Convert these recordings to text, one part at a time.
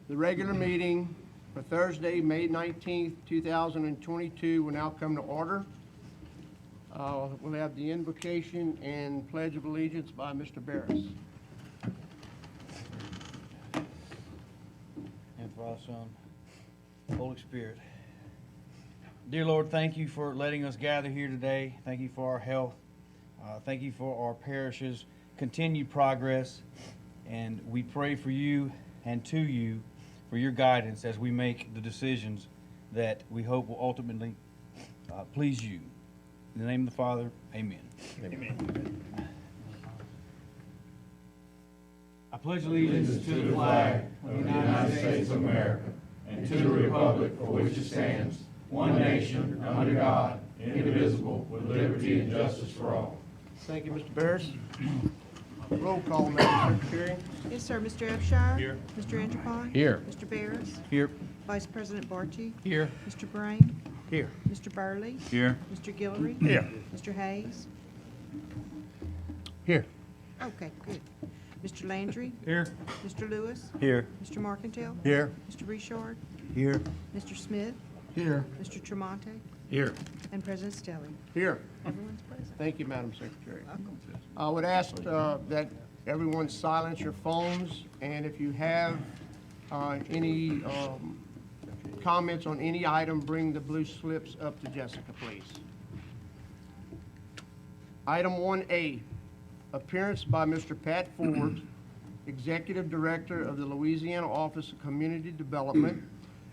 The regular meeting for Thursday, May 19th, 2022 will now come to order. We'll have the invocation and pledge of allegiance by Mr. Barris. And for our Son, Holy Spirit. Dear Lord, thank you for letting us gather here today. Thank you for our health. Thank you for our parish's continued progress. And we pray for you and to you for your guidance as we make the decisions that we hope will ultimately please you. In the name of the Father, amen. Amen. I pledge allegiance to the flag of the United States of America and to the republic for which it stands, one nation, under God, indivisible, with liberty and justice for all. Thank you, Mr. Barris. Roll call, Madam Secretary. Yes, sir. Mr. Upshire? Here. Mr. Enterpine? Here. Mr. Barris? Here. Vice President Barchi? Here. Mr. Brain? Here. Mr. Burley? Here. Mr. Guillory? Here. Mr. Hayes? Here. Okay, good. Mr. Landry? Here. Mr. Lewis? Here. Mr. Marcantel? Here. Mr. Richard? Here. Mr. Smith? Here. Mr. Tremonte? Here. And President Stelling. Here. Everyone's present. Thank you, Madam Secretary. I would ask that everyone silence your phones, and if you have any comments on any item, bring the blue slips up to Jessica, please. Item 1A, appearance by Mr. Pat Forbes, Executive Director of the Louisiana Office of Community Development,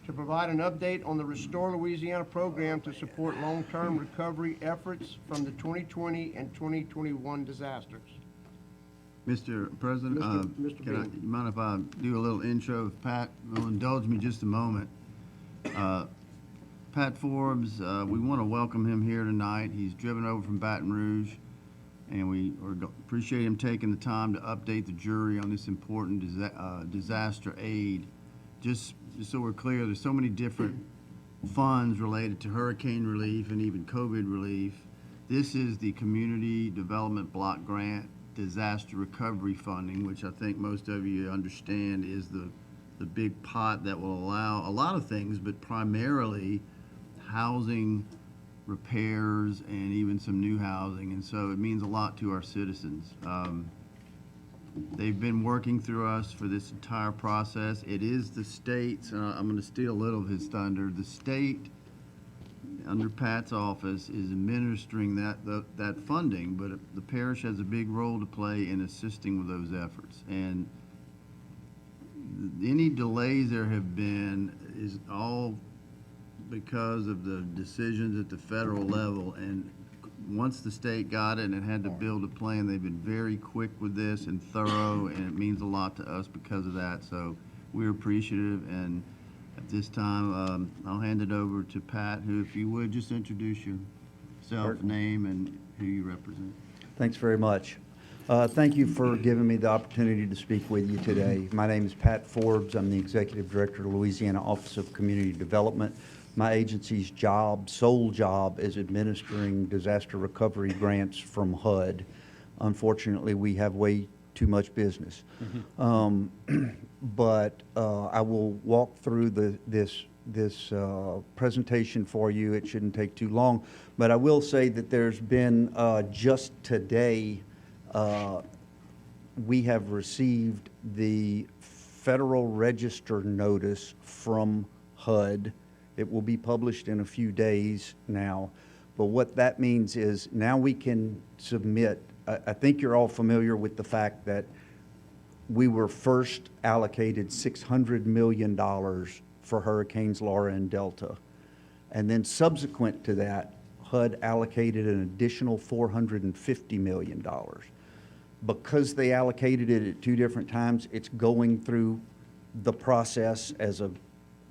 to provide an update on the Restore Louisiana program to support long-term recovery efforts from the 2020 and 2021 disasters. Mr. President, Mr. you Bean. mind if I do a little intro? If Pat will indulge me just a moment. Pat Forbes, we want to welcome him here tonight. He's driven over from Baton Rouge, and we appreciate him taking the time to update the jury on this important disaster aid. Just so we're clear, there's so many different funds related to hurricane relief and even COVID relief. This is the Community Development Block Grant Disaster Recovery Funding, which I think most of you understand is the big pot that will allow a lot of things, but primarily housing repairs and even some new housing. And so it means a lot to our citizens. They've been working through us for this entire process. It is the state's, I'm going to steal a little of his thunder, the state under Pat's office is administering that funding, but the parish has a big role to play in assisting with those efforts. And any delays there have been is all because of the decisions at the federal level. And once the state got it and it had to build a plan, they've been very quick with this and thorough, and it means a lot to us because of that. So we're appreciative, and at this time, I'll hand it over to Pat, who, if you would, just introduce yourself, name, and who you represent. Thanks very much. Thank you for giving me the opportunity to speak with you today. My name is Pat Forbes. I'm the Executive Director of Louisiana Office of Community Development. My agency's sole job, is administering disaster recovery grants from HUD. Unfortunately, we have way too much business. But I will walk through this presentation for you. It shouldn't take too long. But I will say that there's been, just today, we have received the Federal Register notice from HUD. It will be published in a few days now. But what that means is now we can submit. I think you're all familiar with the fact that we were first allocated $600 million for Hurricanes Laura and Delta. And then subsequent to that, HUD allocated an additional $450 million. Because they allocated it at two different times, it's going through the process as an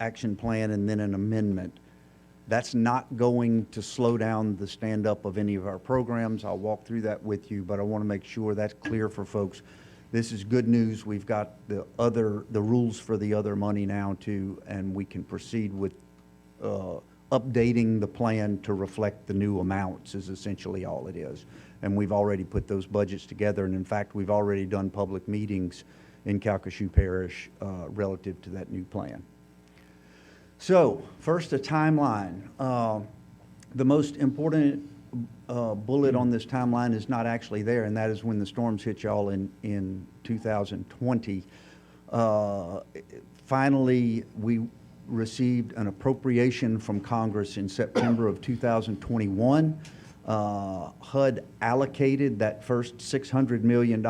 action plan and then an amendment. That's not going to slow down the stand-up of any of our programs. I'll walk through that with you, but I want to make sure that's clear for folks. This is good news. We've got the rules for the other money now too, and we can proceed with updating the plan to reflect the new amounts is essentially all it is. And we've already put those budgets together, and in fact, we've already done public meetings in Calcasieu Parish relative to that new plan. So, first, a timeline. The most important bullet on this timeline is not actually there, and that is when the storms hit y'all in 2020. Finally, we received an appropriation from Congress in September of 2021. HUD allocated that first $600 million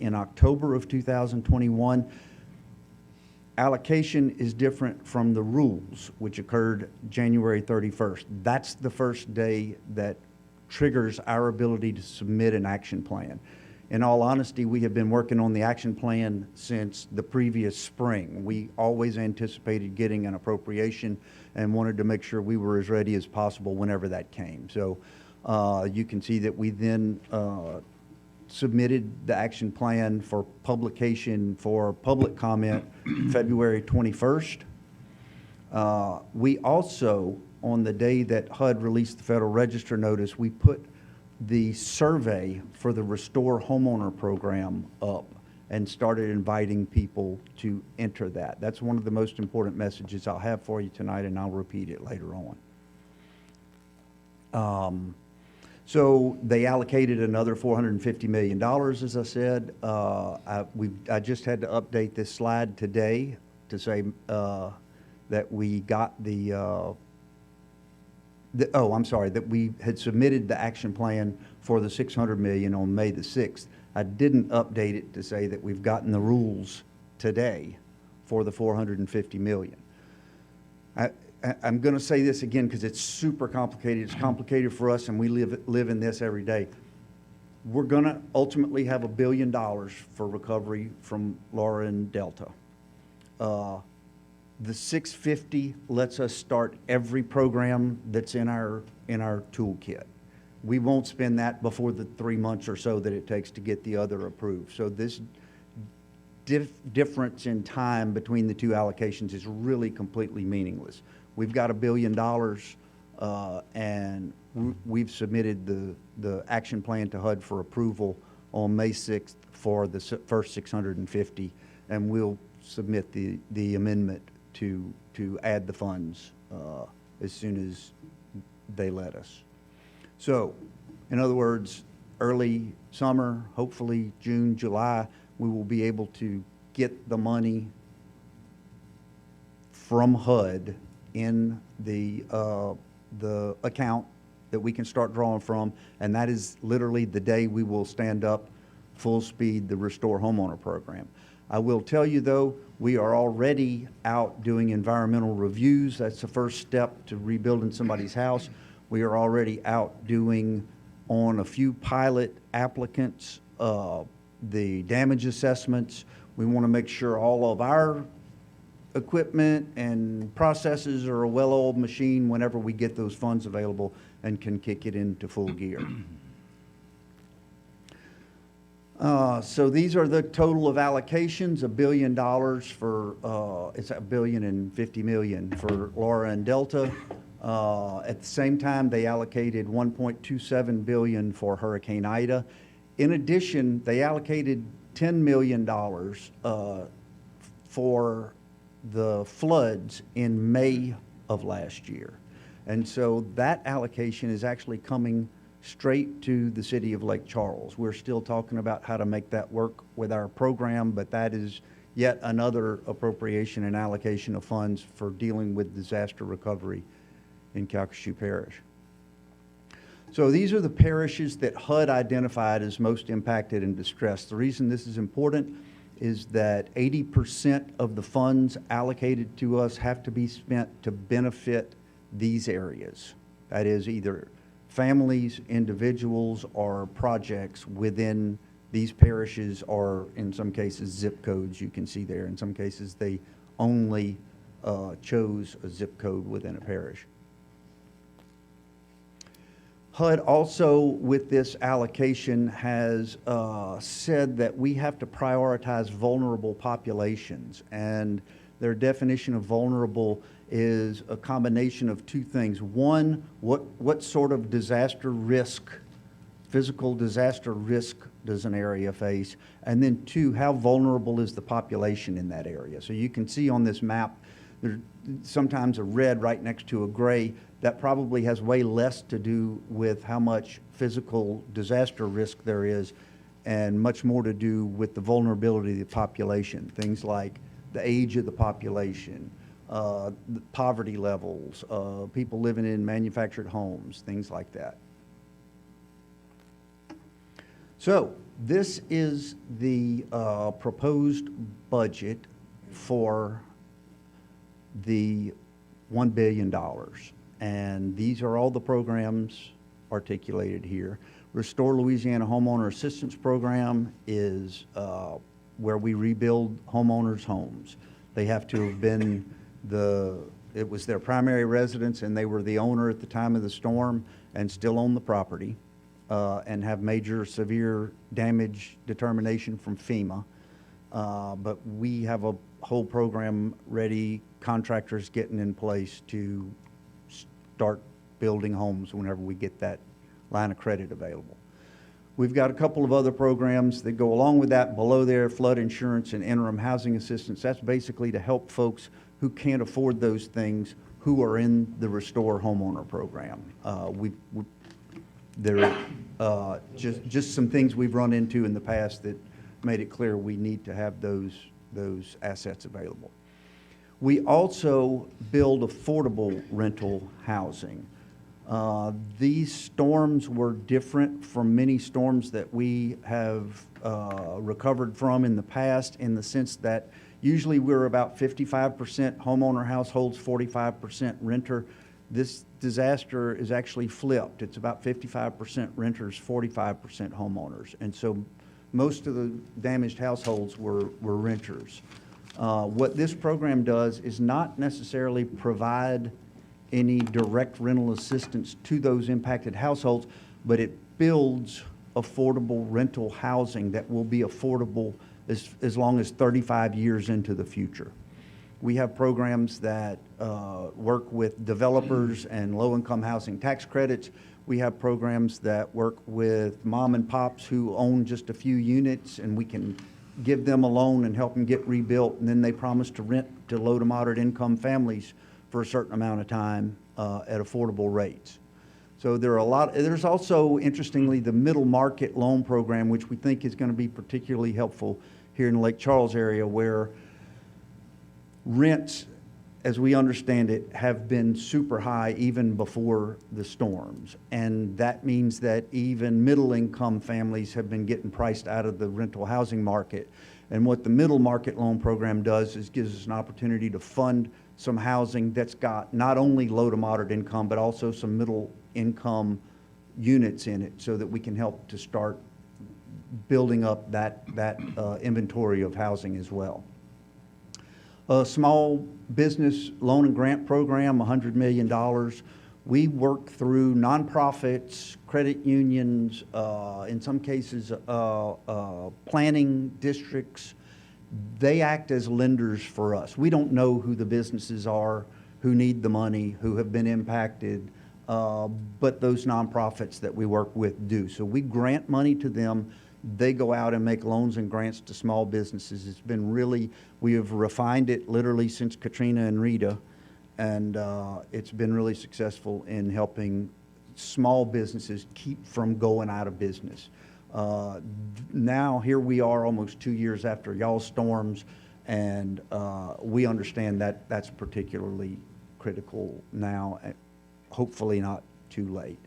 in October of 2021. Allocation is different from the rules, which occurred January 31st. That's the first day that triggers our ability to submit an action plan. In all honesty, we have been working on the action plan since the previous spring. We always anticipated getting an appropriation and wanted to make sure we were as ready as possible whenever that came. So you can see that we then submitted the action plan for publication for public comment February 21st. We also, on the day that HUD released the Federal Register notice, we put the survey for the Restore Homeowner Program up and started inviting people to enter that. That's one of the most important messages I'll have for you tonight, and I'll repeat it later on. So they allocated another $450 million, as I said. I just had to update this slide today to say that we got that we had submitted the action plan for the $600 million on May the 6th. I didn't update it to say that we've gotten the rules today for the $450 million. I'm going to say this again because it's super complicated. It's complicated for us, and we live in this every day. We're going to ultimately have $1 billion for recovery from Laura and Delta. The 650 lets us start every program that's in our toolkit. We won't spend that before the 3 months or so that it takes to get the other approved. So this difference in time between the two allocations is really completely meaningless. We've got $1 billion, and we've submitted the action plan to HUD for approval on May 6th for the first 650, and we'll submit the amendment to add the funds as soon as they let us. So, in other words, early summer, hopefully June, July, we will be able to get the money from HUD in the account that we can start drawing from, and that is literally the day we will stand up full speed the Restore Homeowner Program. I will tell you though, we are already out doing environmental reviews. That's the first step to rebuilding somebody's house. We are already out doing on a few pilot applicants the damage assessments. We want to make sure all of our equipment and processes are a well-oiled machine whenever we get those funds available and can kick it into full gear. So these are the total of allocations: $1 billion for it's $1.05 billion for Laura and Delta. At the same time, they allocated $1.27 billion for Hurricane Ida. In addition, they allocated $10 million for the floods in May of last year. And so that allocation is actually coming straight to the city of Lake Charles. We're still talking about how to make that work with our program, but that is yet another appropriation and allocation of funds for dealing with disaster recovery in Calcasieu Parish. So these are the parishes that HUD identified as most impacted and distressed. The reason this is important is that 80% of the funds allocated to us have to be spent to benefit these areas. That is either families, individuals, or projects within these parishes, or in some cases zip codes you can see there. In some cases they only chose a zip code within a parish. HUD also, with this allocation, has said that we have to prioritize vulnerable populations, and their definition of vulnerable is a combination of two things. One, what sort of disaster risk, physical disaster risk does an area face? And then two, how vulnerable is the population in that area? So you can see on this map, there's sometimes a red right next to a gray. That probably has way less to do with how much physical disaster risk there is and much more to do with the vulnerability of the population. Things like the age of the population, the poverty levels, people living in manufactured homes, things like that. So this is the proposed budget for the $1 billion. And these are all the programs articulated here. Restore Louisiana Homeowner Assistance Program is where we rebuild homeowners' homes. They have to have been it was their primary residence and they were the owner at the time of the storm and still own the property and have major severe damage determination from FEMA. But we have a whole program ready, contractors getting in place to start building homes whenever we get that line of credit available. We've got a couple of other programs that go along with that below there, flood insurance and interim housing assistance. That's basically to help folks who can't afford those things who are in the Restore Homeowner Program. There are just some things we've run into in the past that made it clear we need to have those assets available. We also build affordable rental housing. These storms were different from many storms that we have recovered from in the past, in the sense that usually we're about 55% homeowner households, 45% renter. This disaster is actually flipped. It's about 55% renters, 45% homeowners. And so most of the damaged households were renters. What this program does is not necessarily provide any direct rental assistance to those impacted households, but it builds affordable rental housing that will be affordable as long as 35 years into the future. We have programs that work with developers and low-income housing tax credits. We have programs that work with mom and pops who own just a few units, and we can give them a loan and help them get rebuilt, and then they promise to rent to low to moderate income families for a certain amount of time at affordable rates. So there are there's also, interestingly, the middle market loan program, which we think is going to be particularly helpful here in the Lake Charles area, where rents, as we understand it, have been super high even before the storms. And that means that even middle-income families have been getting priced out of the rental housing market. And what the middle market loan program does is gives us an opportunity to fund some housing that's got not only low to moderate income, but also some middle income units in it, so that we can help to start building up that inventory of housing as well. A small business loan and grant program, $100 million. We work through nonprofits, credit unions, in some cases planning districts. They act as lenders for us. We don't know who the businesses are, who need the money, who have been impacted, but those nonprofits that we work with do. So we grant money to them. They go out and make loans and grants to small businesses. It's been really, we have refined it literally since Katrina and Rita, and it's been really successful in helping small businesses keep from going out of business. Now here we are almost 2 years after y'all's storms, and we understand that that's particularly critical now, hopefully not too late.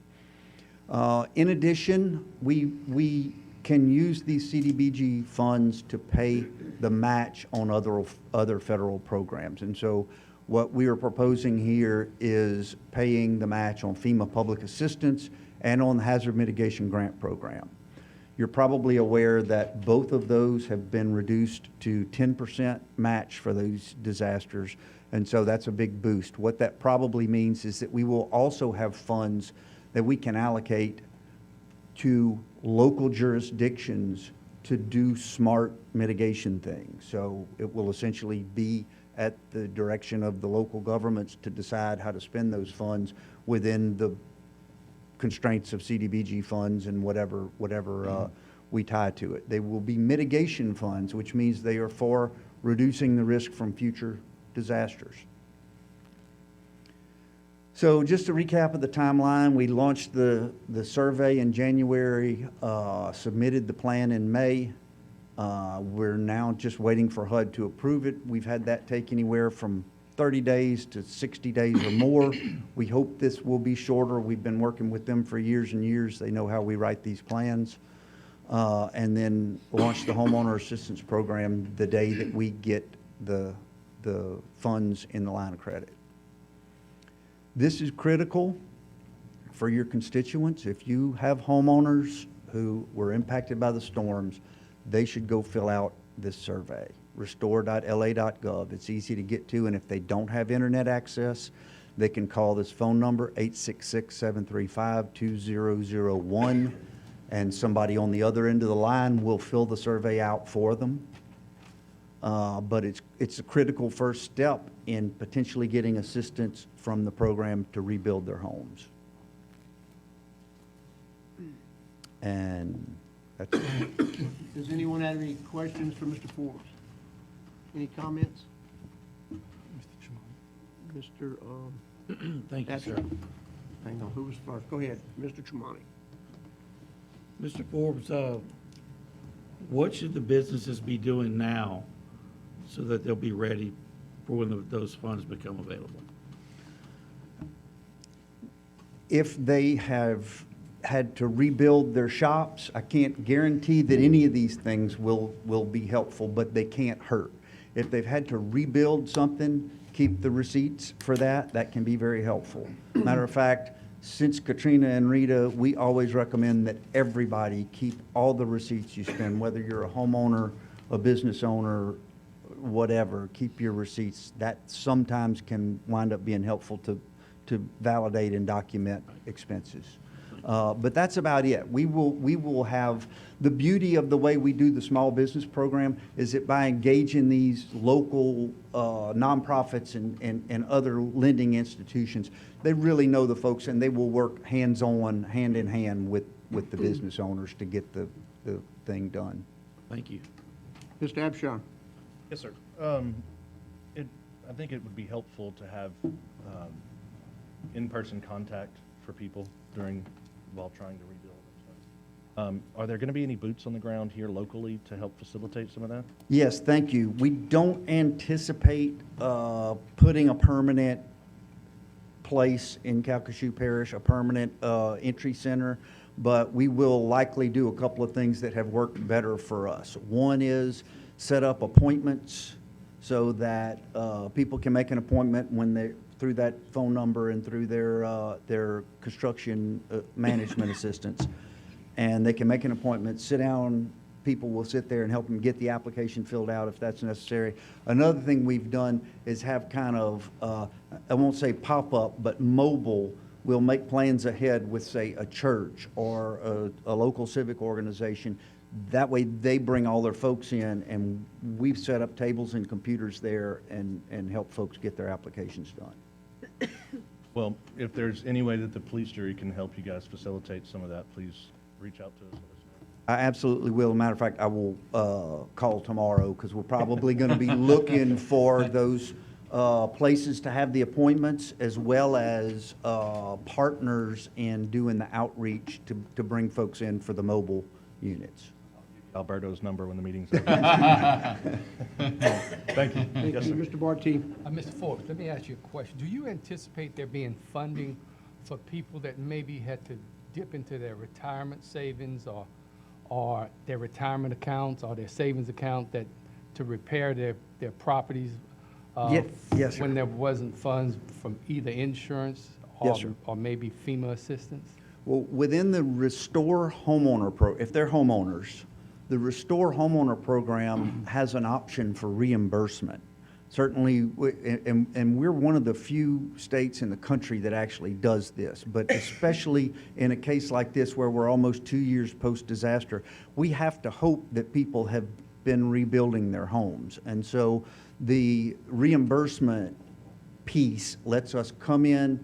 In addition, we can use these CDBG funds to pay the match on other federal programs. And so what we are proposing here is paying the match on FEMA public assistance and on the hazard mitigation grant program. You're probably aware that both of those have been reduced to 10% match for those disasters, and so that's a big boost. What that probably means is that we will also have funds that we can allocate to local jurisdictions to do smart mitigation things. So it will essentially be at the direction of the local governments to decide how to spend those funds within the constraints of CDBG funds and whatever we tie to it. They will be mitigation funds, which means they are for reducing the risk from future disasters. So just to recap of the timeline, we launched the survey in January, submitted the plan in May. We're now just waiting for HUD to approve it. We've had that take anywhere from 30 days to 60 days or more. We hope this will be shorter. We've been working with them for years and years. They know how we write these plans. And then launch the homeowner assistance program the day that we get the funds in the line of credit. This is critical for your constituents. If you have homeowners who were impacted by the storms, they should go fill out this survey. Restore.la.gov. It's easy to get to, and if they don't have internet access, they can call this phone number, 866-735-2001, and somebody on the other end of the line will fill the survey out for them. But it's a critical first step in potentially getting assistance from the program to rebuild their homes. And that's it. Does anyone have any questions for Mr. Forbes? Any comments? Mr. Thank you, sir. Hang on, who was first? Go ahead, Mr. Tremonti. Mr. Forbes, what should the businesses be doing now so that they'll be ready for when those funds become available? If they have had to rebuild their shops, I can't guarantee that any of these things will be helpful, but they can't hurt. If they've had to rebuild something, keep the receipts for that. That can be very helpful. Matter of fact, since Katrina and Rita, we always recommend that everybody keep all the receipts you spend, whether you're a homeowner, a business owner, whatever, keep your receipts. That sometimes can wind up being helpful to validate and document expenses. But that's about it. We will have, the beauty of the way we do the small business program is that by engaging these local nonprofits and other lending institutions, they really know the folks and they will work hands-on, hand in hand with the business owners to get the thing done. Thank you. Mr. Abshon. Yes, sir. I think it would be helpful to have in-person contact for people while trying to rebuild. Are there going to be any boots on the ground here locally to help facilitate some of that? Yes, thank you. We don't anticipate putting a permanent place in Calcasieu Parish, a permanent entry center, but we will likely do a couple of things that have worked better for us. One is set up appointments so that people can make an appointment when they through that phone number and through their construction management assistants, and they can make an appointment, sit down. People will sit there and help them get the application filled out if that's necessary. Another thing we've done is have kind of, I won't say pop-up, but mobile. We'll make plans ahead with, say, a church or a local civic organization. That way they bring all their folks in, and we've set up tables and computers there and help folks get their applications done. Well, if there's any way that the police jury can help you guys facilitate some of that, please reach out to us. I absolutely will. Matter of fact, I will call tomorrow because we're probably going to be looking for those places to have the appointments as well as partners in doing the outreach to bring folks in for the mobile units. Alberto's number when the meeting's over. Thank you. Thank Yes, you, sir. Mr. Barty. Mr. Forbes, let me ask you a question. Do you anticipate there being funding for people that maybe had to dip into their retirement savings or their retirement accounts or their savings account to repair their properties? Yes, sir. When there wasn't funds from either insurance Yes, sir. or maybe FEMA assistance? Well, within the Restore Homeowner if they're homeowners, the Restore Homeowner Program has an option for reimbursement. Certainly, and we're one of the few states in the country that actually does this, but especially in a case like this where we're almost 2 years post-disaster, we have to hope that people have been rebuilding their homes. And so the reimbursement piece lets us come in,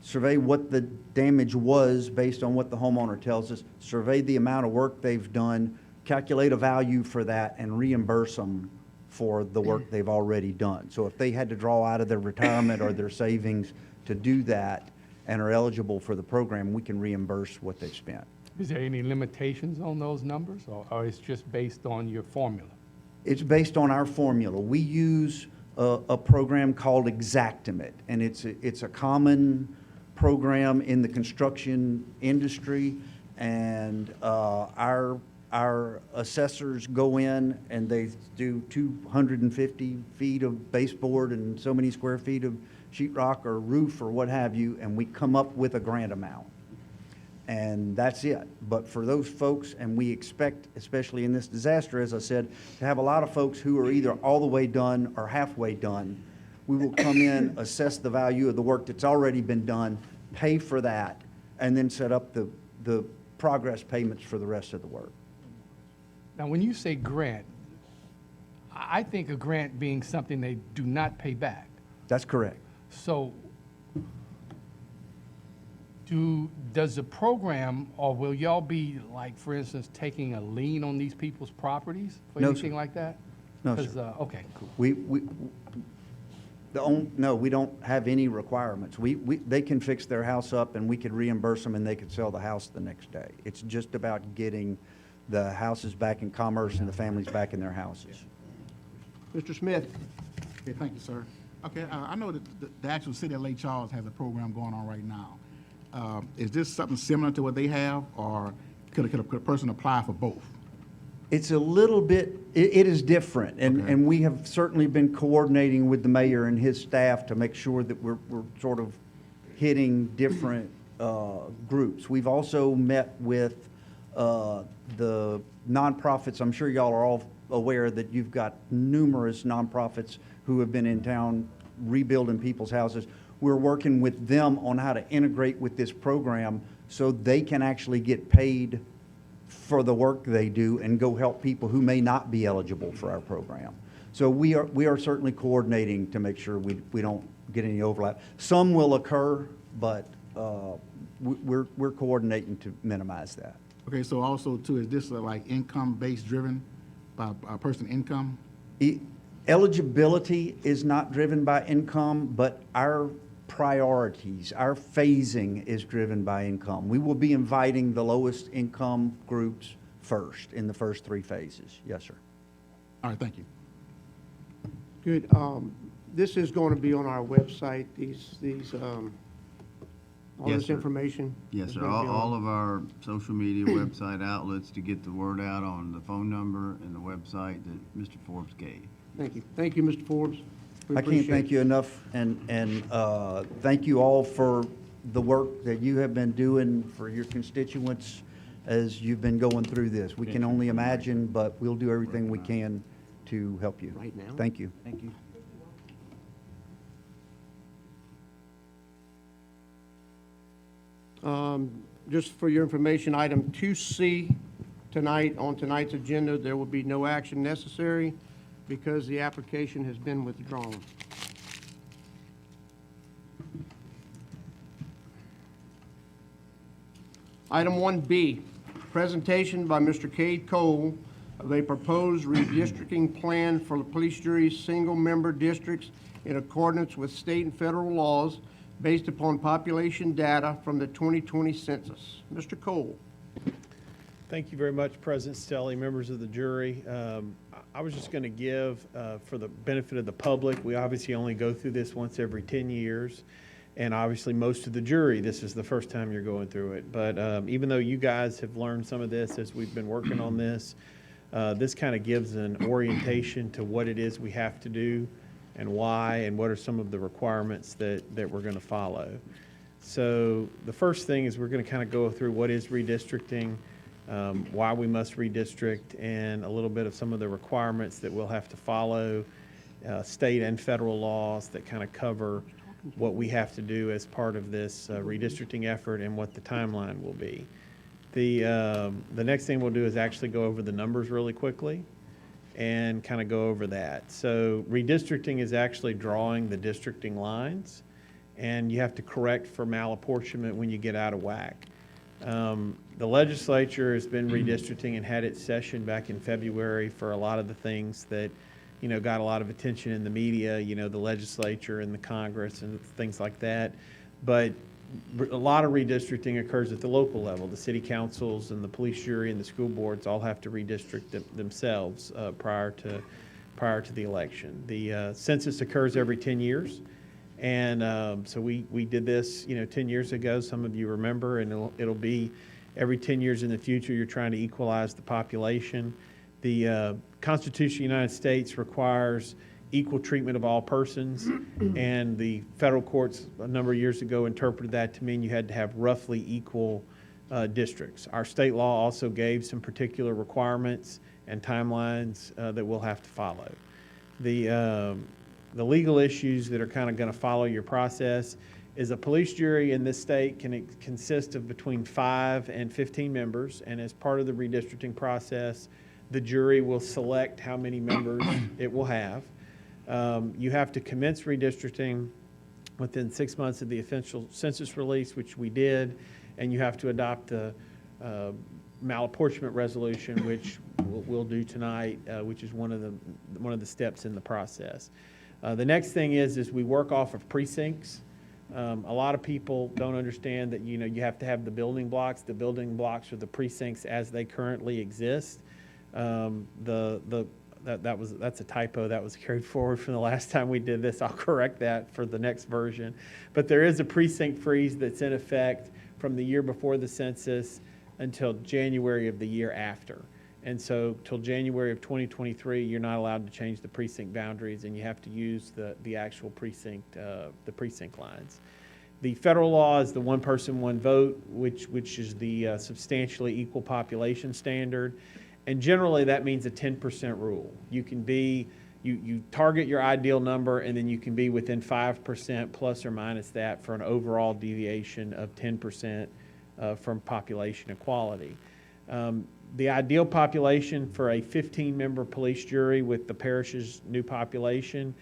survey what the damage was based on what the homeowner tells us, survey the amount of work they've done, calculate a value for that and reimburse them for the work they've already done. So if they had to draw out of their retirement or their savings to do that and are eligible for the program, we can reimburse what they've spent. Is there any limitations on those numbers, or it's just based on your formula? It's based on our formula. We use a program called Xactimate, and it's a common program in the construction industry, and our assessors go in and they do 250 feet of baseboard and so many square feet of sheetrock or roof or what have you, and we come up with a grant amount. And that's it. But for those folks, and we expect, especially in this disaster, as I said, to have a lot of folks who are either all the way done or halfway done. We will come in, assess the value of the work that's already been done, pay for that, and then set up the progress payments for the rest of the work. Now, when you say grant, I think a grant being something they do not pay back. That's correct. So does the program, or will y'all be, like, for instance, taking a lien on these people's properties for No, anything sir. like that? No, 'Cause, sir. Okay, cool. No, we don't have any requirements. They can fix their house up and we could reimburse them and they could sell the house the next day. It's just about getting the houses back in commerce and the families back in their houses. Mr. Smith? Okay, thank you, sir. Okay, I know that the actual city of Lake Charles has a program going on right now. Is this something similar to what they have, or could a person apply for both? It's a little bit, it is different, Okay. and we have certainly been coordinating with the mayor and his staff to make sure that we're sort of hitting different groups. We've also met with the nonprofits. I'm sure y'all are all aware that you've got numerous nonprofits who have been in town rebuilding people's houses. We're working with them on how to integrate with this program so they can actually get paid for the work they do and go help people who may not be eligible for our program. So we are certainly coordinating to make sure we don't get any overlap. Some will occur, but we're coordinating to minimize that. Okay, so also too, is this like income-based driven by a person income? Eligibility is not driven by income, but our priorities, our phasing is driven by income. We will be inviting the lowest income groups first in the first 3 phases. Yes, sir. All right, thank you. Good. This is going to be on our website, all Yes, this sir. information? Yes, is sir. gonna be All on- of our social media website outlets to get the word out on the phone number and the website that Mr. Forbes gave. Thank you. Thank you, Mr. Forbes. We I can't appreciate thank it. you enough, and thank you all for the work that you have been doing for your constituents as you've been going through this. We can only imagine, but we'll do everything we can to help you. Right now? Thank you. Thank you. Just for your information, item 2C tonight, on tonight's agenda, there will be no action necessary because the application has been withdrawn. Item 1B, presentation by Mr. Cade Cole of a proposed redistricting plan for the police jury's single-member districts in accordance with state and federal laws based upon population data from the 2020 census. Mr. Cole. Thank you very much, President Stelly, members of the jury. I was just going to give, for the benefit of the public, we obviously only go through this once every 10 years. And obviously, most of the jury, this is the first time you're going through it. But even though you guys have learned some of this as we've been working on this, this kind of gives an orientation to what it is we have to do and why, and what are some of the requirements that we're going to follow. So the first thing is we're going to kind of go through what is redistricting, why we must redistrict, and a little bit of some of the requirements that we'll have to follow, state and federal laws that kind of cover what we have to do as part of this redistricting effort and what the timeline will be. The next thing we'll do is actually go over the numbers really quickly and kind of go over that. So redistricting is actually drawing the districting lines, and you have to correct for malapportionment when you get out of whack. The legislature has been redistricting and had its session back in February for a lot of the things that, got a lot of attention in the media, the legislature and the Congress and things like that. But a lot of redistricting occurs at the local level. The city councils and the police jury and the school boards all have to redistrict themselves prior to the election. The census occurs every 10 years. And so we did this, 10 years ago, some of you remember, and it'll be every 10 years in the future. You're trying to equalize the population. The Constitution of the United States requires equal treatment of all persons, and the federal courts a number of years ago interpreted that to mean you had to have roughly equal districts. Our state law also gave some particular requirements and timelines that we'll have to follow. The legal issues that are kind of going to follow your process is a police jury in this state can consist of between 5 and 15 members, and as part of the redistricting process, the jury will select how many members it will have. You have to commence redistricting within 6 months of the official census release, which we did, and you have to adopt the malapportionment resolution, which we'll do tonight, which is one of the steps in the process. The next thing is we work off of precincts. A lot of people don't understand that you have to have the building blocks. The building blocks are the precincts as they currently exist. That's a typo that was carried forward from the last time we did this. I'll correct that for the next version. But there is a precinct freeze that's in effect from the year before the census until January of the year after. And so till January of 2023, you're not allowed to change the precinct boundaries, and you have to use the actual precinct, the precinct lines. The federal law is the one person, one vote, which is the substantially equal population standard. And generally, that means a 10% rule. You can be, you target your ideal number, and then you can be within 5% plus or minus that for an overall deviation of 10% from population equality. The ideal population for a 15-member police jury with the parish's new population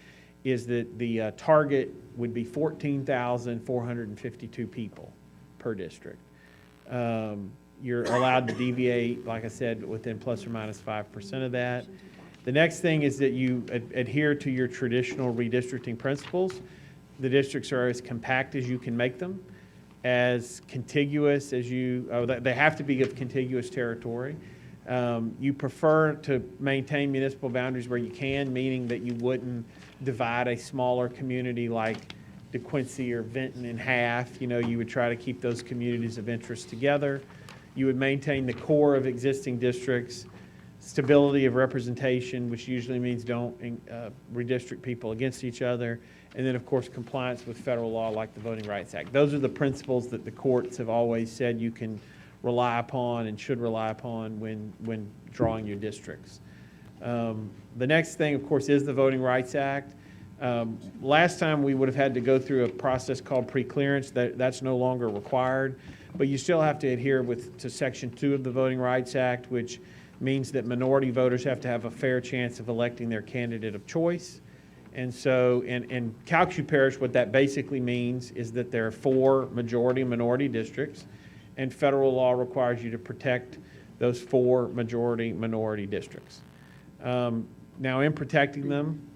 is that the target would be 14,452 people per district. You're allowed to deviate, like I said, within plus or minus 5% of that. The next thing is that you adhere to your traditional redistricting principles. The districts are as compact as you can make them, as contiguous as they have to be of contiguous territory. You prefer to maintain municipal boundaries where you can, meaning that you wouldn't divide a smaller community like DeQuincy or Vinton in half. You would try to keep those communities of interest together. You would maintain the core of existing districts, stability of representation, which usually means don't redistrict people against each other, and then, of course, compliance with federal law like the Voting Rights Act. Those are the principles that the courts have always said you can rely upon and should rely upon when drawing your districts. The next thing, of course, is the Voting Rights Act. Last time we would have had to go through a process called pre-clearance. That's no longer required, but you still have to adhere to Section 2 of the Voting Rights Act, which means that minority voters have to have a fair chance of electing their candidate of choice. And so in Calcasieu Parish, what that basically means is that there are 4 majority and minority districts, and federal law requires you to protect those 4 majority minority districts. Now, in protecting them,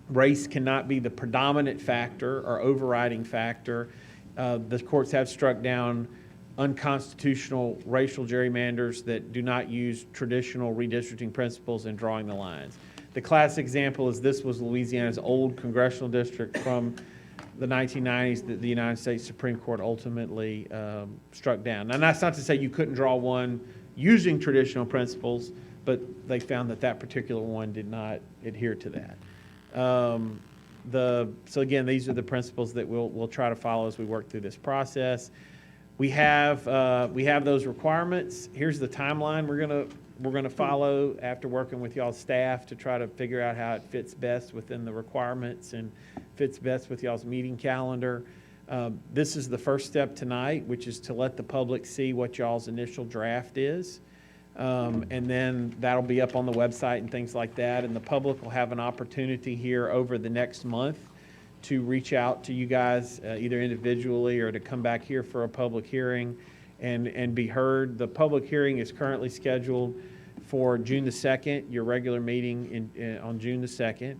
race cannot be the predominant factor or overriding factor. The courts have struck down unconstitutional racial gerrymanders that do not use traditional redistricting principles in drawing the lines. The classic example is this was Louisiana's old congressional district from the 1990s that the United States Supreme Court ultimately struck down. Now, that's not to say you couldn't draw one using traditional principles, but they found that particular one did not adhere to that. So again, these are the principles that we'll try to follow as we work through this process. We have those requirements. Here's the timeline we're gonna follow after working with y'all's staff to try to figure out how it fits best within the requirements and fits best with y'all's meeting calendar. This is the first step tonight, which is to let the public see what y'all's initial draft is. And then that'll be up on the website and things like that. And the public will have an opportunity here over the next month to reach out to you guys either individually or to come back here for a public hearing and be heard. The public hearing is currently scheduled for June the 2nd, your regular meeting on June the 2nd.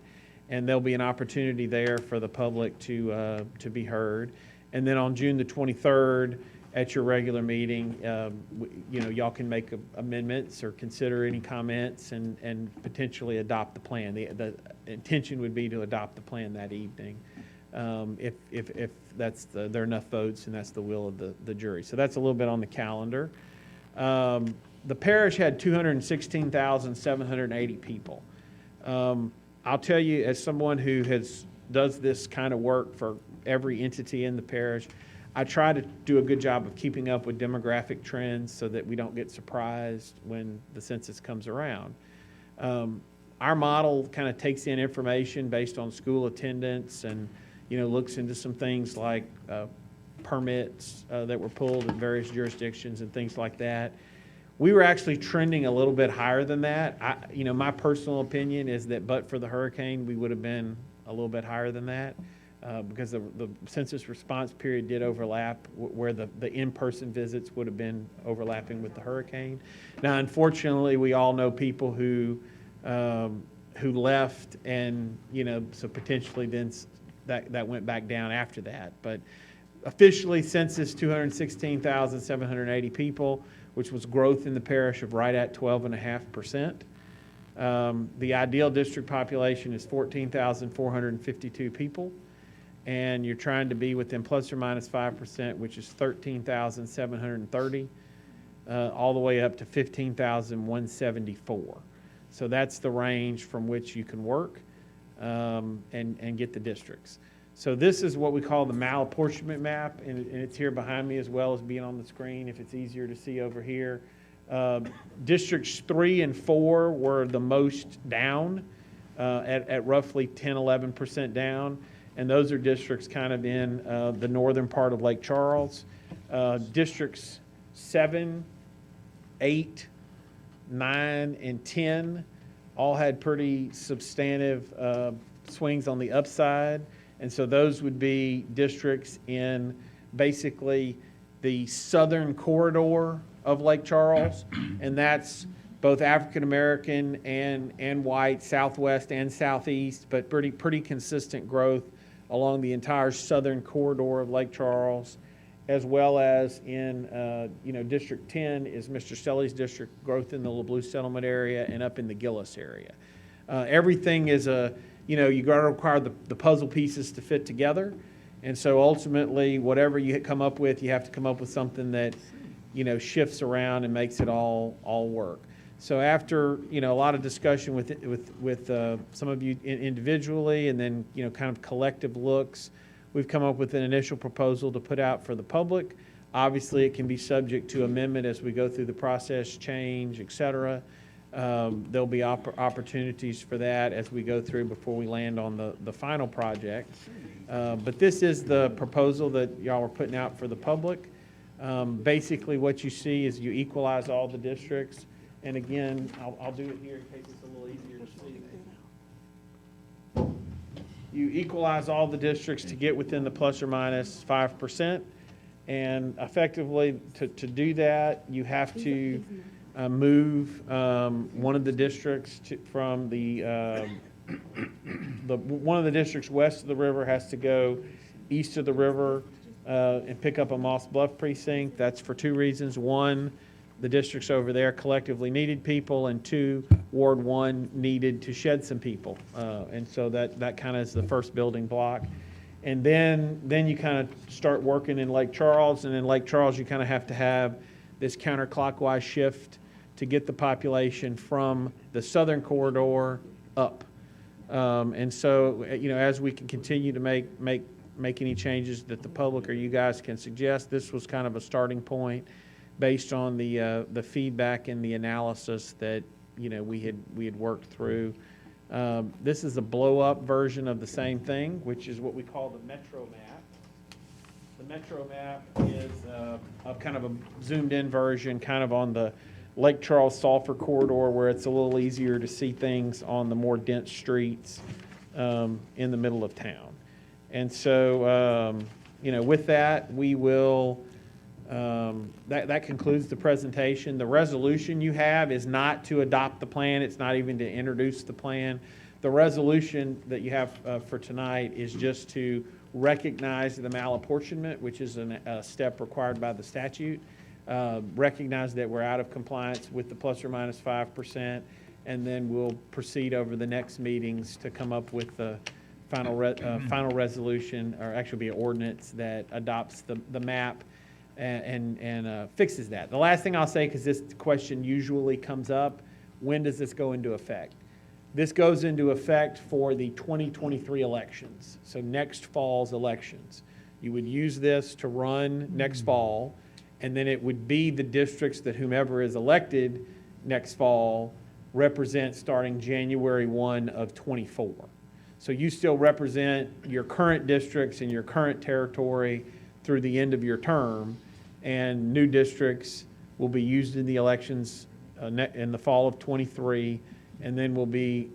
And there'll be an opportunity there for the public to be heard. And then on June the 23rd, at your regular meeting, y'all can make amendments or consider any comments and potentially adopt the plan. The intention would be to adopt the plan that evening, if there are enough votes and that's the will of the jury. So that's a little bit on the calendar. The parish had 216,780 people. I'll tell you, as someone who does this kind of work for every entity in the parish, I try to do a good job of keeping up with demographic trends so that we don't get surprised when the census comes around. Our model kind of takes in information based on school attendance and, looks into some things like permits that were pulled in various jurisdictions and things like that. We were actually trending a little bit higher than that. My personal opinion is that but for the hurricane, we would have been a little bit higher than that. Because the census response period did overlap where the in-person visits would have been overlapping with the hurricane. Now, unfortunately, we all know people who left and, so potentially then that went back down after that. But officially, census 216,780 people, which was growth in the parish of right at 12.5%. The ideal district population is 14,452 people. And you're trying to be within plus or minus 5%, which is 13,730, all the way up to 15,174. So that's the range from which you can work and get the districts. So this is what we call the Malapportionment Map, and it's here behind me as well as being on the screen if it's easier to see over here. Districts 3 and 4 were the most down at roughly 10-11% down. And those are districts kind of in the northern part of Lake Charles. Districts 7, 8, 9, and 10 all had pretty substantive swings on the upside. And so those would be districts in basically the southern corridor of Lake Charles. And that's both African American and white, southwest and southeast, but pretty consistent growth along the entire southern corridor of Lake Charles, as well as in, District 10 is Mr. Stelly's district, growth in the LeBlue settlement area and up in the Gillis area. Everything is you got to require the puzzle pieces to fit together. And so ultimately, whatever you come up with, you have to come up with something that, shifts around and makes it all work. So after, a lot of discussion with some of you individually and then, kind of collective looks, we've come up with an initial proposal to put out for the public. Obviously, it can be subject to amendment as we go through the process, change, et cetera. There'll be opportunities for that as we go through before we land on the final project. But this is the proposal that y'all are putting out for the public. Basically, what you see is you equalize all the districts. And again, I'll do it here in case it's a little easier to see. You equalize all the districts to get within the plus or minus 5%. And effectively, to do that, you have to move one of the districts from one of the districts west of the river has to go east of the river and pick up a Moss Bluff precinct. That's for two reasons. One, the districts over there collectively needed people, and two, Ward 1 needed to shed some people. And so that kind of is the first building block. And then you kind of start working in Lake Charles, and in Lake Charles you kind of have to have this counterclockwise shift to get the population from the southern corridor up. And so, as we can continue to make any changes that the public or you guys can suggest, this was kind of a starting point based on the feedback and the analysis that we had worked through. This is a blow-up version of the same thing, which is what we call the Metro Map. The Metro Map is a kind of a zoomed-in version, kind of on the Lake Charles-Sulphur corridor, where it's a little easier to see things on the more dense streets in the middle of town. And so, with that, we will That concludes the presentation. The resolution you have is not to adopt the plan. It's not even to introduce the plan. The resolution that you have for tonight is just to recognize the malapportionment, which is a step required by the statute. Recognize that we're out of compliance with the plus or minus 5%, and then we'll proceed over the next meetings to come up with the final resolution, or actually be an ordinance that adopts the map and fixes that. The last thing I'll say, because this question usually comes up, when does this go into effect? This goes into effect for the 2023 elections, so next fall's elections. You would use this to run next fall, and then it would be the districts that whomever is elected next fall represent starting January 1 of 24. So you still represent your current districts and your current territory through the end of your term, and new districts will be used in the elections in the fall of 23, and then will be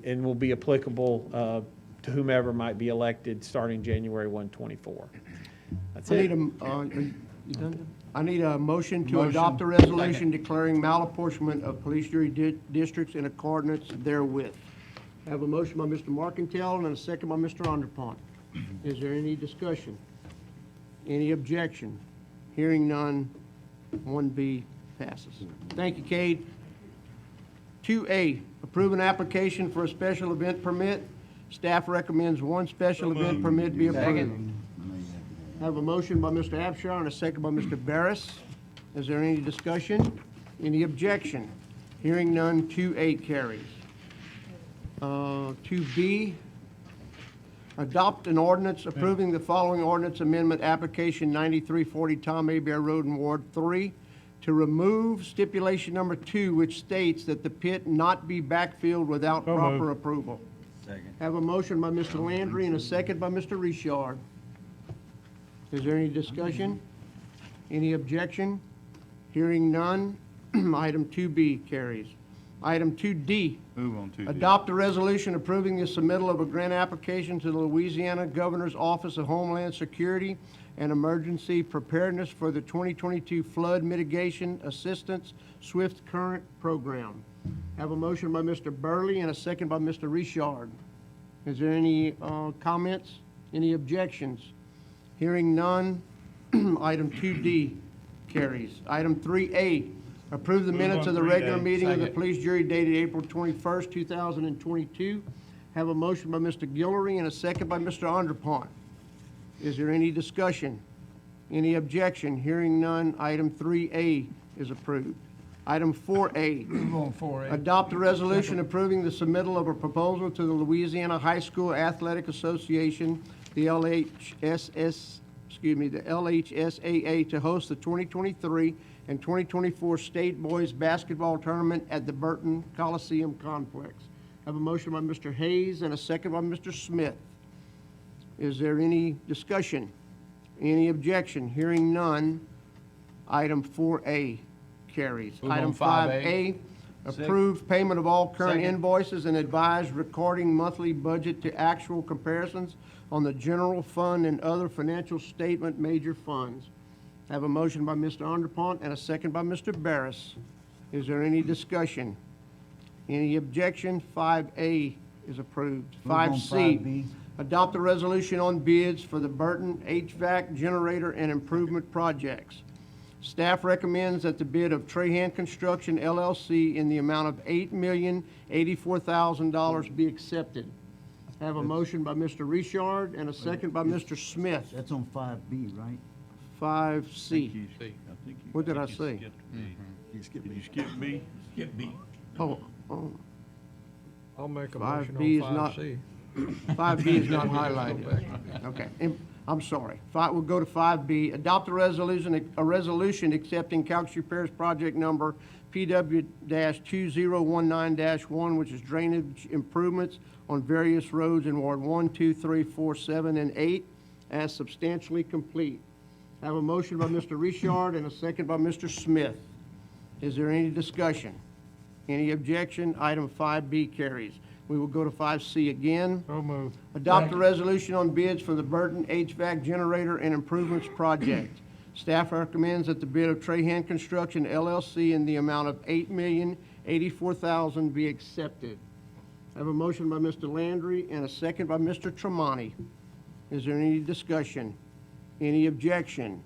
applicable to whomever might be elected starting January 1, 24. That's I it. you done? I need a motion to adopt a resolution declaring malapportionment of police jury districts in accordance therewith. I have a motion by Mr. Markentile and a second by Mr. Underpont. Is there any discussion? Any objection? Hearing none, 1B passes. Thank you, Cade. 2A, approve an application for a special event permit. Staff recommends one special event permit be approved. I have a motion by Mr. Abshire and a second by Mr. Barris. Is there any discussion? Any objection? Hearing none, 2A carries. 2B, adopt an ordinance approving the following ordinance amendment application 9340 Tom Abear Road in Ward 3 to remove stipulation number 2, which states that the pit not be backfilled without proper approval. Second. Have a motion by Mr. Landry and a second by Mr. Richard. Is there any discussion? Any objection? Hearing none, item 2B carries. Item 2D, Move on to adopt a resolution approving the submittal of a grant application to the Louisiana Governor's Office of Homeland Security and Emergency Preparedness for the 2022 Flood Mitigation Assistance Swift Current Program. Have a motion by Mr. Burley and a second by Mr. Richard. Is there any comments? Any objections? Hearing none, item 2D carries. Item 3A, approve the minutes of the regular meeting of the police jury dated April 21st, 2022. Have a motion by Mr. Guillory and a second by Mr. Underpont. Is there any discussion? Any objection? Hearing none, item 3A is approved. Item 4A. Move on 4A. Adopt a resolution approving the submittal of a proposal to the Louisiana High School Athletic Association, the LHSAA, to host the 2023 and 2024 State Boys Basketball Tournament at the Burton Coliseum Complex. Have a motion by Mr. Hayes and a second by Mr. Smith. Is there any discussion? Any objection? Hearing none, item 4A carries. Move on Item 5A. approve payment of all current Second. invoices and advise recording monthly budget to actual comparisons on the general fund and other financial statement major funds. I have a motion by Mr. Underpont and a second by Mr. Barris. Is there any discussion? Any objection? 5A is approved. 5C, adopt a resolution on bids for the Burton HVAC generator and improvement projects. Staff recommends that the bid of Trahan Construction LLC in the amount of $8,084,000 be accepted. I have a motion by Mr. Richard and a second by Mr. Smith. That's on 5B, right? 5C. What did I say? You skipped Did you skip B? Skip B. Oh, I'll make a 5B motion is on not- 5C. 5B is not highlighted. Okay, I'm sorry. We'll go to 5B. Adopt a resolution accepting Calcasieu Parish project number PW-2019-1, which is drainage improvements on various roads in Ward 1, 2, 3, 4, 7, and 8 as substantially complete. I have a motion by Mr. Richard and a second by Mr. Smith. Is there any discussion? Any objection? Item 5B carries. We will go to 5C again. So moved. Adopt a resolution on bids for the Burton HVAC generator and improvements project. Staff recommends that the bid of Trahan Construction LLC in the amount of $8,084,000 be accepted. I have a motion by Mr. Landry and a second by Mr. Tremonti. Is there any discussion? Any objection?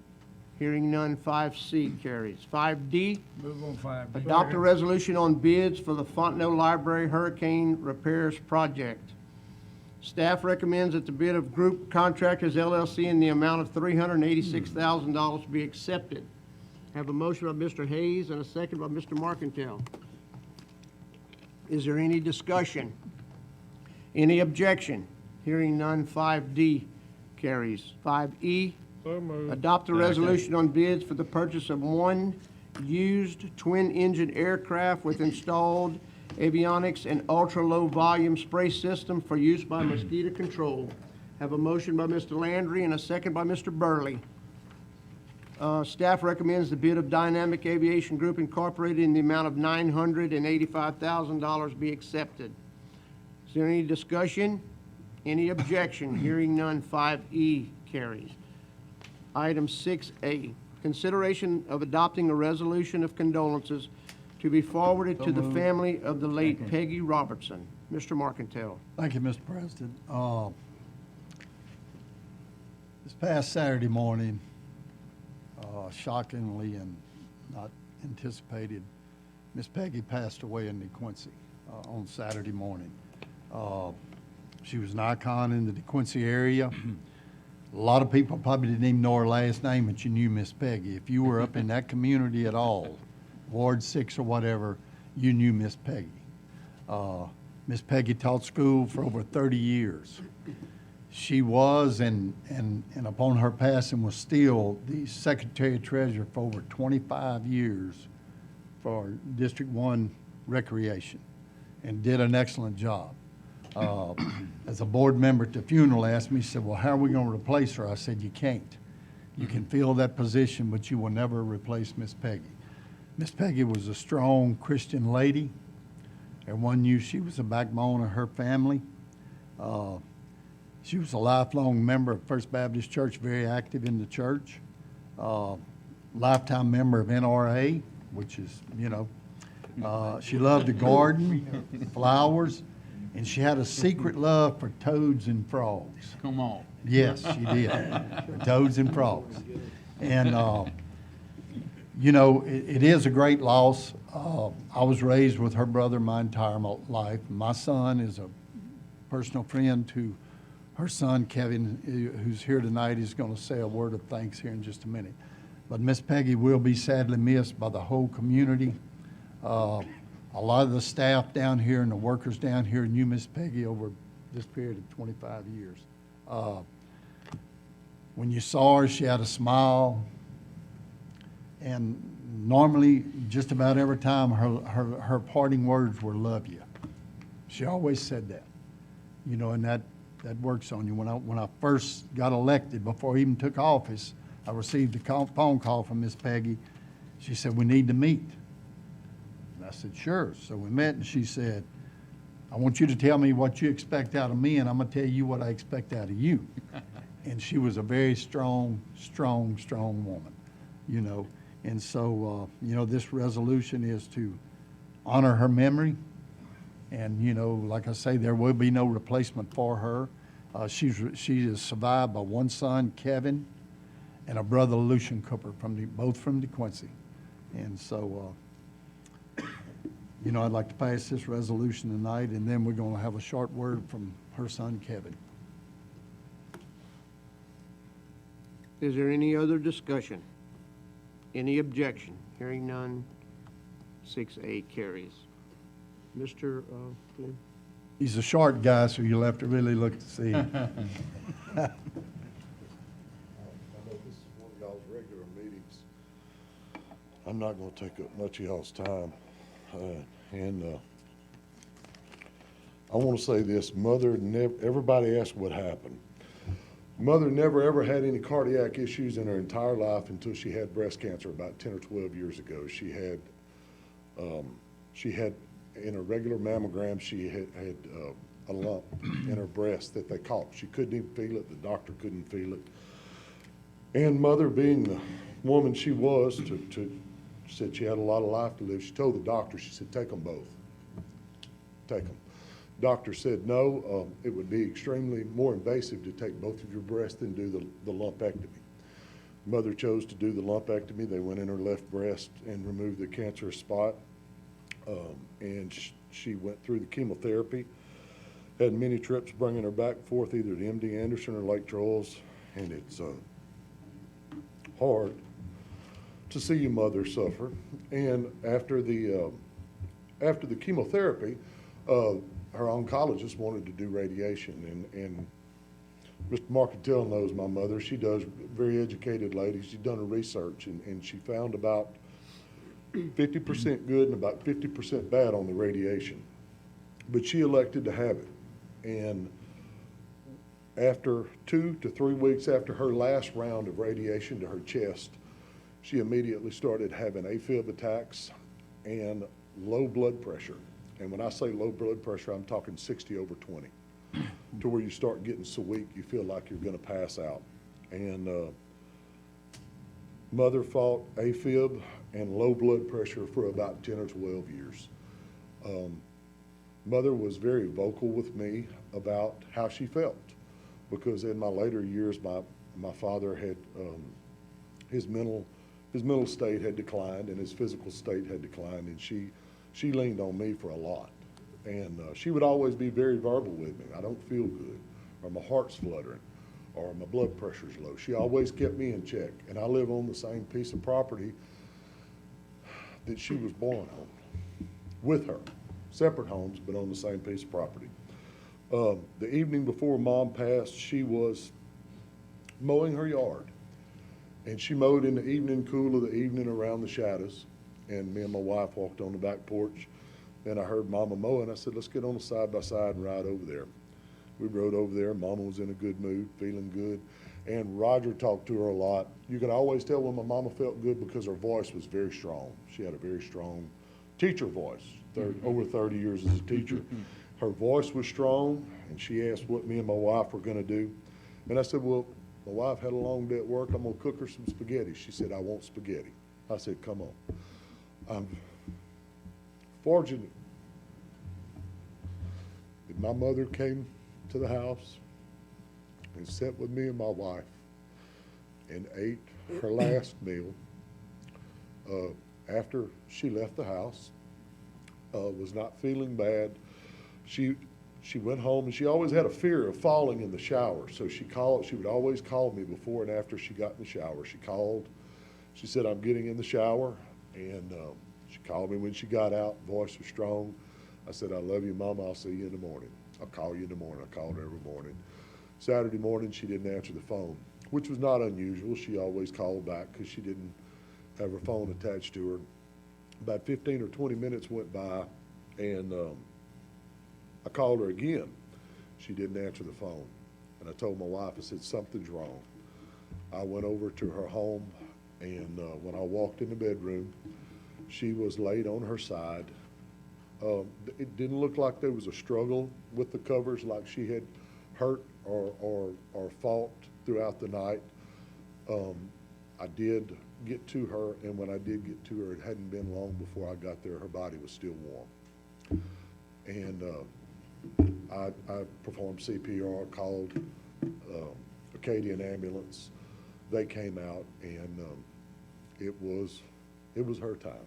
Hearing none, 5C carries. 5D, Move on 5D. adopt a resolution on bids for the Fontenot Library Hurricane Repairs Project. Staff recommends that the bid of Group Contractors LLC in the amount of $386,000 be accepted. Have a motion by Mr. Hayes and a second by Mr. Markentile. Is there any discussion? Any objection? Hearing none, 5D carries. 5E, So moved. adopt a resolution on bids for the purchase of one used twin-engine aircraft with installed avionics and ultra-low volume spray system for use by mosquito control. Have a motion by Mr. Landry and a second by Mr. Burley. Staff recommends the bid of Dynamic Aviation Group Incorporated in the amount of $985,000 be accepted. Is there any discussion? Any objection? Hearing none, 5E carries. Item 6A, consideration of adopting a resolution of condolences to be forwarded to the family of the late Peggy Robertson. Mr. Markentile. Thank you, Mr. President. This past Saturday morning, shockingly and not anticipated, Miss Peggy passed away in DeQuincy on Saturday morning. She was an icon in the DeQuincy area. A lot of people probably didn't even know her last name, but you knew Miss Peggy. If you were up in that community at all, Ward 6 or whatever, you knew Miss Peggy. Miss Peggy taught school for over 30 years. She was, and upon her passing, was still the Secretary Treasurer for over 25 years for District 1 Recreation, and did an excellent job. As a board member at the funeral asked me, said, well, how are we going to replace her? I said, you can't. You can fill that position, but you will never replace Miss Peggy. Miss Peggy was a strong Christian lady. Everyone knew she was the backbone of her family. She was a lifelong member of First Baptist Church, very active in the church. Lifetime member of NRA, which is, she loved the garden, flowers, and she had a secret love for toads and frogs. Come on. Yes, she did. Toads and frogs. And, it is a great loss. I was raised with her brother my entire life. My son is a personal friend to her son, Kevin, who's here tonight. Is going to say a word of thanks here in just a minute. But Miss Peggy will be sadly missed by the whole community. A lot of the staff down here and the workers down here knew Miss Peggy over this period of 25 years. When you saw her, she had a smile. And normally, just about every time, her parting words were, love you. She always said that, and that works on you. When I first got elected, before I even took office, I received a phone call from Miss Peggy. She said, we need to meet. And I said, sure. So we met, and she said, I want you to tell me what you expect out of me, and I'm going to tell you what I expect out of you. And she was a very strong woman, And so, this resolution is to honor her memory. And, like I say, there will be no replacement for her. She is survived by one son, Kevin, and a brother, Lucian Cooper, both from DeQuincy. And so, I'd like to pass this resolution tonight, and then we're going to have a short word from her son, Kevin. Is there any other discussion? Any objection? Hearing none, 6A carries. Mr. Flynn? He's a short guy, so you'll have to really look to see him. I know this is one of y'all's regular meetings. I'm not going to take up much of y'all's time. I want to say this, everybody asked what happened. Mother never ever had any cardiac issues in her entire life until she had breast cancer about 10 or 12 years ago. She had in a regular mammogram, she had a lump in her breast that they caught. She couldn't even feel it. The doctor couldn't feel it. And Mother, being woman she was said she had a lot of life to live. She told the doctor, she said, take them both. Take them. Doctor said no, it would be extremely more invasive to take both of your breasts than do the lumpectomy. Mother chose to do the lumpectomy. They went in her left breast and removed the cancerous spot. And she went through the chemotherapy, had many trips bringing her back and forth either to MD Anderson or Lake Charles, and it's hard to see your mother suffer. And after the chemotherapy, her oncologist wanted to do radiation, and Mr. Marcantel knows my mother. She does, very educated lady. She's done her research, and she found about 50% good and about 50% bad on the radiation. But she elected to have it. And after 2 to 3 weeks after her last round of radiation to her chest, she immediately started having AFib attacks and low blood pressure. And when I say low blood pressure, I'm talking 60/20, to where you start getting so weak you feel like you're going to pass out. And mother fought AFib and low blood pressure for about 10 or 12 years. Mother was very vocal with me about how she felt, because in my later years, my father had, his mental state had declined and his physical state had declined, and she leaned on me for a lot. And she would always be very verbal with me. I don't feel good, or my heart's fluttering, or my blood pressure's low. She always kept me in check. And I live on the same piece of property that she was born on, with her. Separate homes, but on the same piece of property. The evening before Mom passed, she was mowing her yard. And she mowed in the evening cool of the evening around the shadows. And me and my wife walked on the back porch, and I heard Mama mowing. I said, let's get on the side-by-side and ride over there. We rode over there. Mama was in a good mood, feeling good. And Roger talked to her a lot. You could always tell when my mama felt good because her voice was very strong. She had a very strong teacher voice, over 30 years as a teacher. Her voice was strong, and she asked what me and my wife were going to do. And I said, well, my wife had a long day at work. I'm going to cook her some spaghetti. She said, I want spaghetti. I said, come on. I'm fortunate that my mother came to the house and sat with me and my wife and ate her last meal. After she left the house, was not feeling bad. She went home, and she always had a fear of falling in the shower. So she would always call me before and after she got in the shower. She called. She said, I'm getting in the shower. And she called me when she got out. Voice was strong. I said, I love you, Mama. I'll see you in the morning. I'll call you in the morning. I called her every morning. Saturday morning, she didn't answer the phone, which was not unusual. She always called back because she didn't have her phone attached to her. About 15 or 20 minutes went by, and I called her again. She didn't answer the phone. And I told my wife, I said, something's wrong. I went over to her home, and when I walked in the bedroom, she was laid on her side. It didn't look like there was a struggle with the covers, like she had hurt or fought throughout the night. I did get to her, and when I did get to her, it hadn't been long before I got there. Her body was still warm. And I performed CPR, called Acadian ambulance. They came out, and it was her time.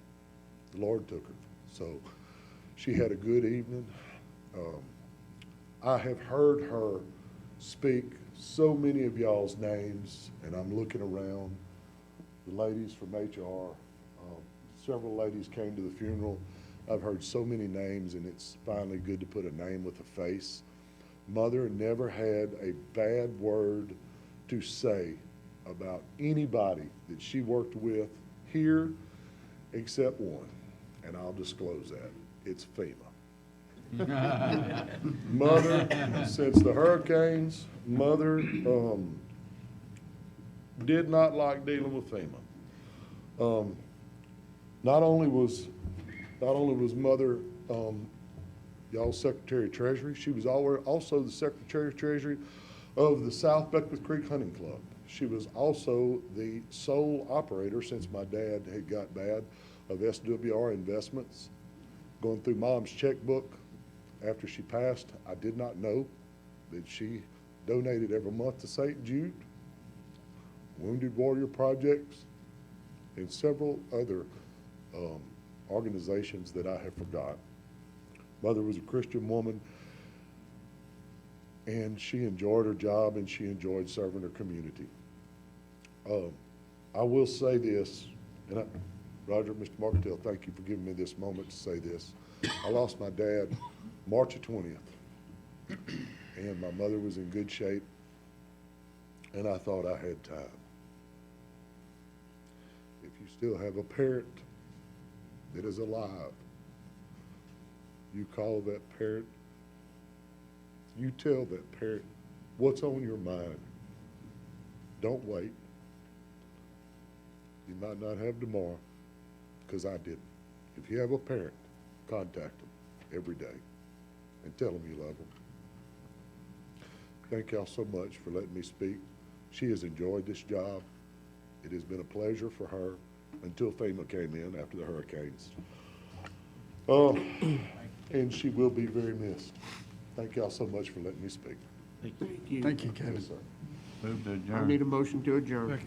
The Lord took her. So she had a good evening. I have heard her speak so many of y'all's names, and I'm looking around. The ladies from HR, several ladies came to the funeral. I've heard so many names, and it's finally good to put a name with a face. Mother never had a bad word to say about anybody that she worked with here except one, and I'll disclose that. It's FEMA. Mother, since the hurricanes, Mother did not like dealing with FEMA. Not only was Mother y'all's Secretary of Treasury, she was also the Secretary of Treasury of the South Beckwith Creek Hunting Club. She was also the sole operator, since my dad had got bad, of SWR Investments. Going through Mom's checkbook after she passed, I did not know that she donated every month to St. Jude, Wounded Warrior Projects, and several other organizations that I have forgot. Mother was a Christian woman, and she enjoyed her job and she enjoyed serving her community. I will say this, and Roger, Mr. Marketell, thank you for giving me this moment to say this. I lost my dad March the 20th, and my mother was in good shape, and I thought I had time. If you still have a parent that is alive, you call that parent, you tell that parent what's on your mind. Don't wait. You might not have tomorrow, because I didn't. If you have a parent, contact them every day and tell them you love them. Thank y'all so much for letting me speak. She has enjoyed this job. It has been a pleasure for her until FEMA came in after the hurricanes. And she will be very missed. Thank y'all so much for letting me speak. Thank you. Thank you, Kevin. Yes, sir. Move to I adjourn. need a motion to adjourn.